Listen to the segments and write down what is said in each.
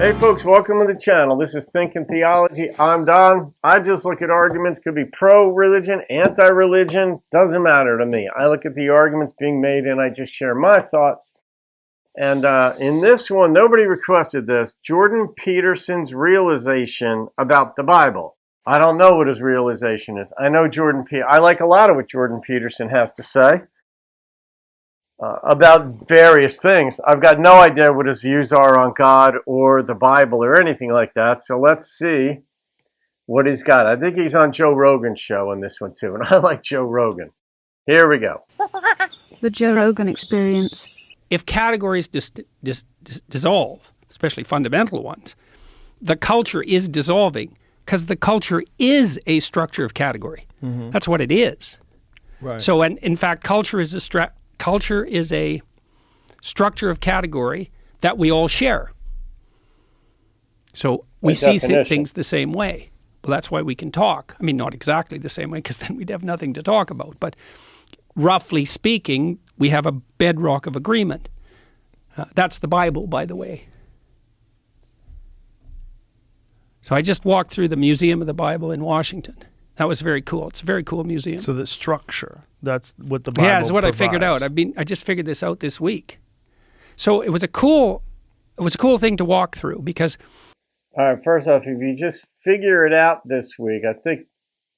Hey folks, welcome to the channel. This is Thinking Theology. I'm Don. I just look at arguments, could be pro-religion, anti-religion, doesn't matter to me. I look at the arguments being made and I just share my thoughts. And in this one, nobody requested this, Jordan Peterson's realization about the Bible. I don't know what his realization is. I know I like a lot of what Jordan Peterson has to say about various things. I've got no idea what his views are on God or the Bible or anything like that. So let's see what he's got. I think he's on Joe Rogan's show on this one too. And I like Joe Rogan. Here we go. The Joe Rogan Experience. If categories dissolve, especially fundamental ones, the culture is dissolving because the culture is a structure of category. Mm-hmm. That's what it is. Right. So, and in fact, culture is a structure of category that we all share. So we see things the same way. Well, that's why we can talk. I mean, not exactly the same way, because then we'd have nothing to talk about. But roughly speaking, we have a bedrock of agreement. That's the Bible, by the way. So I just walked through the Museum of the Bible in Washington. That was very cool. It's a very cool museum. So the structure, that's what the Bible Yeah, it's what provides. I figured out. I just figured this out this week. So it was a cool thing to walk through because... All right, first off, if you just figure it out this week,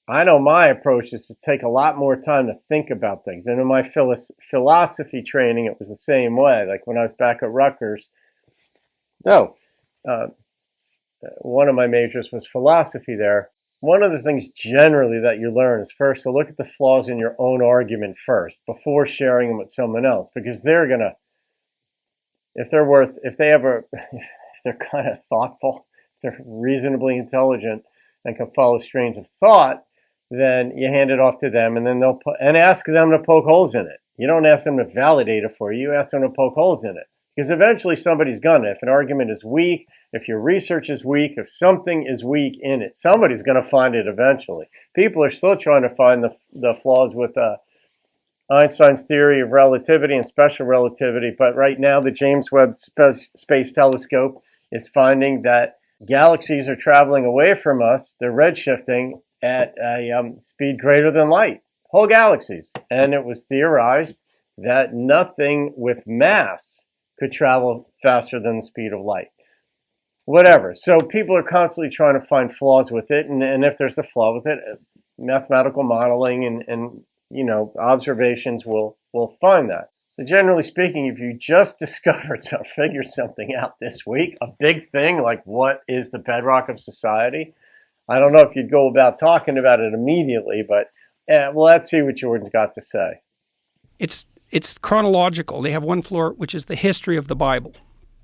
I know my approach is to take a lot more time to think about things. And in my philosophy training, it was the same way. Like when I was back at Rutgers, one of my majors was philosophy there. One of the things generally that you learn is first to look at the flaws in your own argument first before sharing them with someone else, because they're gonna, if they're kind of thoughtful, if they're reasonably intelligent and can follow strains of thought, then you hand it off to them, and then and ask them to poke holes in it. You don't ask them to validate it for you. You ask them to poke holes in it, because eventually somebody's gonna. If an argument is weak, if your research is weak, if something is weak in it, somebody's going to find it eventually. People are still trying to find the flaws with Einstein's theory of relativity and special relativity. But right now, the James Webb Space Telescope is finding that galaxies are traveling away from us. They're redshifting at a speed greater than light, whole galaxies. And it was theorized that nothing with mass could travel faster than the speed of light. Whatever. So people are constantly trying to find flaws with it, and if there's a flaw with it, mathematical modeling and observations will find that. So generally speaking, if you just figured something out this week, a big thing like what is the bedrock of society, I don't know if you'd go about talking about it immediately, but let's see what Jordan's got to say. It's chronological. They have one floor, which is the history of the Bible.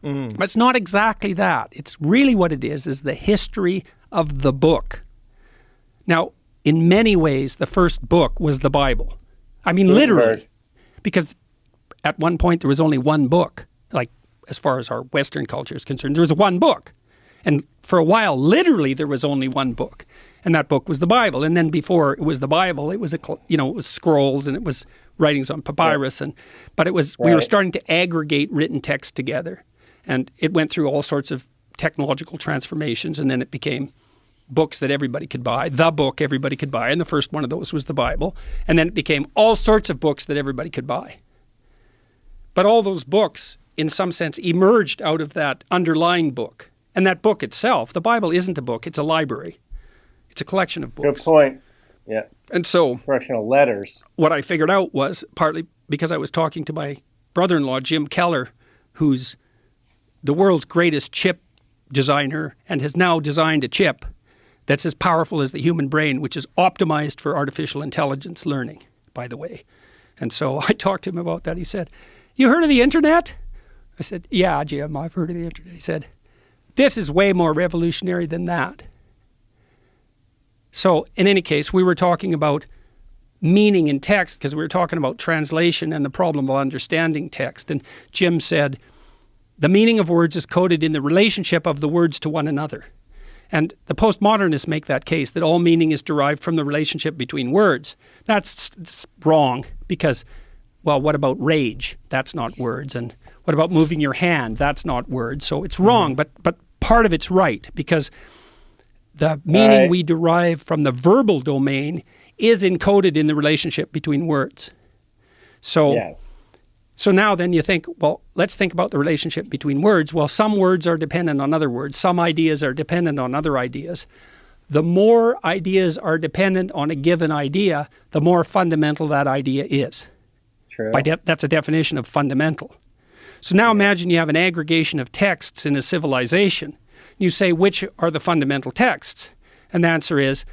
Mm. But it's not exactly that. It's really what it is the history of the book. Now, in many ways, the first book was the Bible. I mean, literally. Because at one point, there was only one book. Like, as far as our Western culture is concerned, there was one book. And for a while, literally, there was only one book. And that book was the Bible. And then before it was the Bible, it was, it was scrolls and it was writings on papyrus. Yeah. But it was, we were starting to aggregate written text together. And it went through all sorts of technological transformations, and then it became books that everybody could buy, the book everybody could buy, and the first one of those was the Bible. And then it became all sorts of books that everybody could buy. But all those books, in some sense, emerged out of that underlying book. And that book itself, the Bible isn't a book, it's a library. It's a collection of books. Good point. Yeah. And so... collection of letters. What I figured out was, partly because I was talking to my brother-in-law, Jim Keller, who's the world's greatest chip designer and has now designed a chip that's as powerful as the human brain, which is optimized for artificial intelligence learning, by the way. And so I talked to him about that. He said, "You heard of the internet?" I said, "Yeah, Jim, I've heard of the internet." He said, "This is way more revolutionary than that." So in any case, we were talking about meaning in text because we were talking about translation and the problem of understanding text. And Jim said, the meaning of words is coded in the relationship of the words to one another. And the postmodernists make that case, that all meaning is derived from the relationship between words. That's wrong because, well, what about rage? That's not words. And what about moving your hand? That's not words. So it's wrong. But part of it's right, because the meaning we derive from the verbal domain is encoded in the relationship between words. So, yes. so now then you think, well, let's think about the relationship between words. Well, some words are dependent on other words. Some ideas are dependent on other ideas. The more ideas are dependent on a given idea, the more fundamental that idea is. True. That's a definition of fundamental. So now imagine you have an aggregation of texts in a civilization. You say, which are the fundamental texts? And the answer is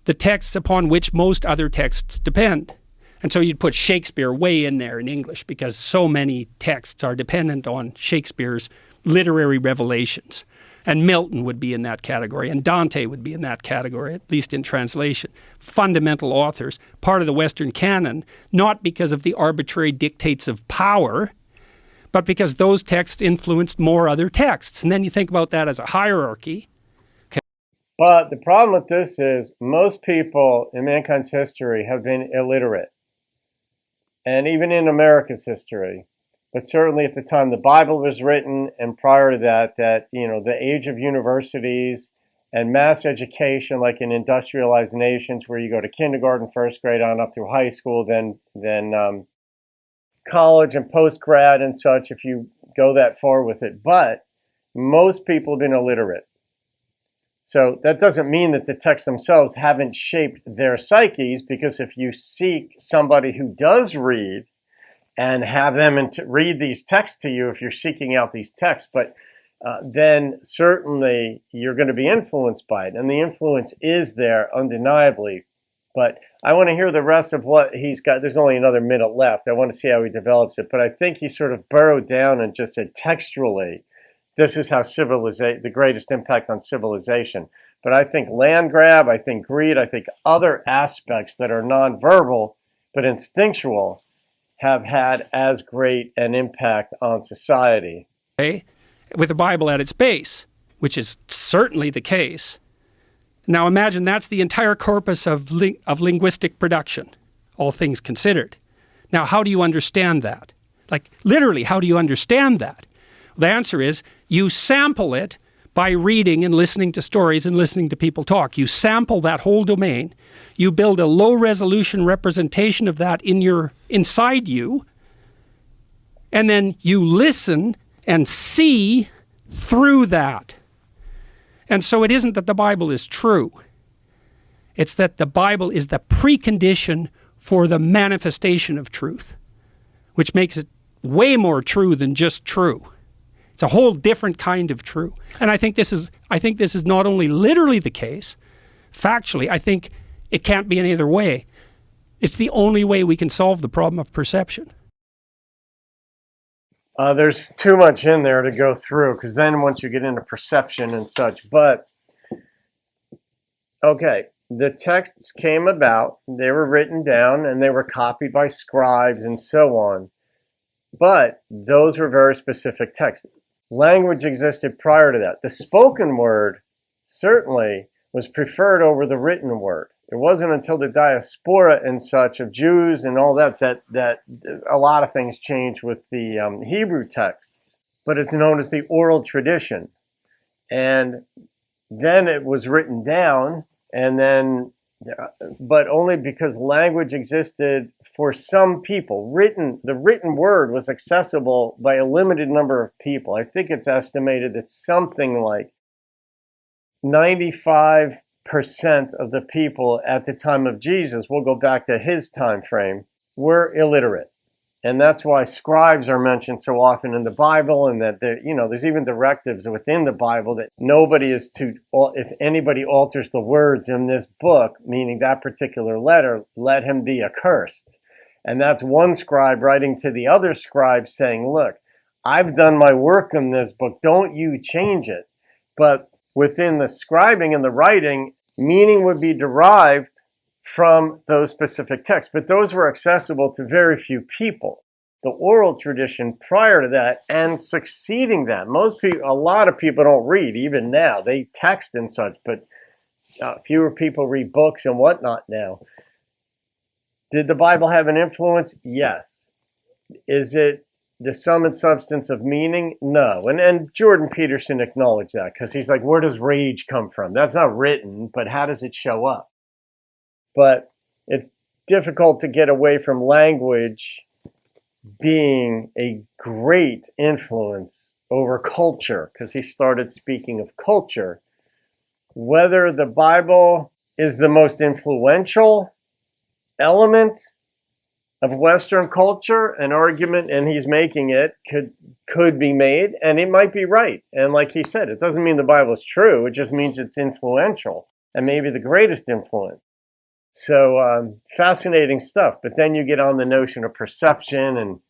the texts upon which most other texts depend. And so you'd put Shakespeare way in there in English, because so many texts are dependent on Shakespeare's literary revelations. And Milton would be in that category, and Dante would be in that category, at least in translation. Fundamental authors, part of the Western canon, not because of the arbitrary dictates of power, but because those texts influenced more other texts. And then you think about that as a hierarchy. But the problem with this is most people in mankind's history have been illiterate. And even in America's history. But certainly at the time the Bible was written, and prior to that, the age of universities and mass education, like in industrialized nations where you go to kindergarten, first grade on up through high school, then college and post-grad and such, if you go that far with it. But most people have been illiterate. So that doesn't mean that the texts themselves haven't shaped their psyches, because if you seek somebody who does read and have them read these texts to you, if you're seeking out these texts, but then certainly you're going to be influenced by it. And the influence is there undeniably. But I want to hear the rest of what he's got. There's only another minute left. I want to see how he develops it. But I think he sort of burrowed down and just said textually, this is how the greatest impact on civilization. But I think land grab, I think greed, I think other aspects that are nonverbal but instinctual have had as great an impact on society. Okay? With the Bible at its base, which is certainly the case. Now imagine that's the entire corpus of linguistic production, all things considered. Now, how do you understand that? Like, literally, how do you understand that? The answer is you sample it by reading and listening to stories and listening to people talk. You sample that whole domain. You build a low-resolution representation of that inside you, and then you listen and see through that. And so it isn't that the Bible is true. It's that the Bible is the precondition for the manifestation of truth, which makes it way more true than just true. It's a whole different kind of true. And I think this is not only literally the case, factually, I think it can't be any other way. It's the only way we can solve the problem of perception. There's too much in there to go through, because then once you get into perception and such. But, okay, the texts came about, they were written down, and they were copied by scribes and so on. But those were very specific texts. Language existed prior to that. The spoken word certainly was preferred over the written word. It wasn't until the diaspora and such of Jews and all that a lot of things changed with the Hebrew texts. But it's known as the oral tradition. And then it was written down, but only because language existed for some people. The written word was accessible by a limited number of people. I think it's estimated that something like 95% of the people at the time of Jesus, we'll go back to his time frame, were illiterate. And that's why scribes are mentioned so often in the Bible, and that there's even directives within the Bible that nobody is if anybody alters the words in this book, meaning that particular letter, let him be accursed. And that's one scribe writing to the other scribe saying, look, I've done my work in this book, don't you change it. But within the scribing and the writing, meaning would be derived from those specific texts, but those were accessible to very few people. The oral tradition prior to that and succeeding that, a lot of people don't read even now. They text and such, but fewer people read books and whatnot now. Did the Bible have an influence? Yes. Is it the sum and substance of meaning? No. And Jordan Peterson acknowledged that, because he's like, where does rage come from? That's not written, but how does it show up? But it's difficult to get away from language being a great influence over culture, because he started speaking of culture. Whether the Bible is the most influential element of Western culture, an argument, and he's making it, could be made, and it might be right. And like he said, it doesn't mean the Bible is true. It just means it's influential, and maybe the greatest influence. So fascinating stuff. But then you get on the notion of perception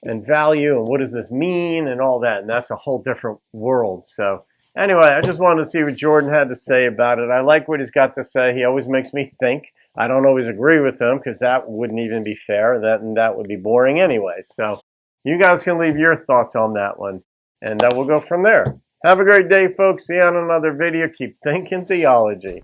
and value, and what does this mean, and all that, and that's a whole different world. So anyway, I just wanted to see what Jordan had to say about it. I like what he's got to say. He always makes me think. I don't always agree with him, because that wouldn't even be fair. That would be boring anyway. So you guys can leave your thoughts on that one, and we'll go from there. Have a great day, folks. See you on another video. Keep thinking theology.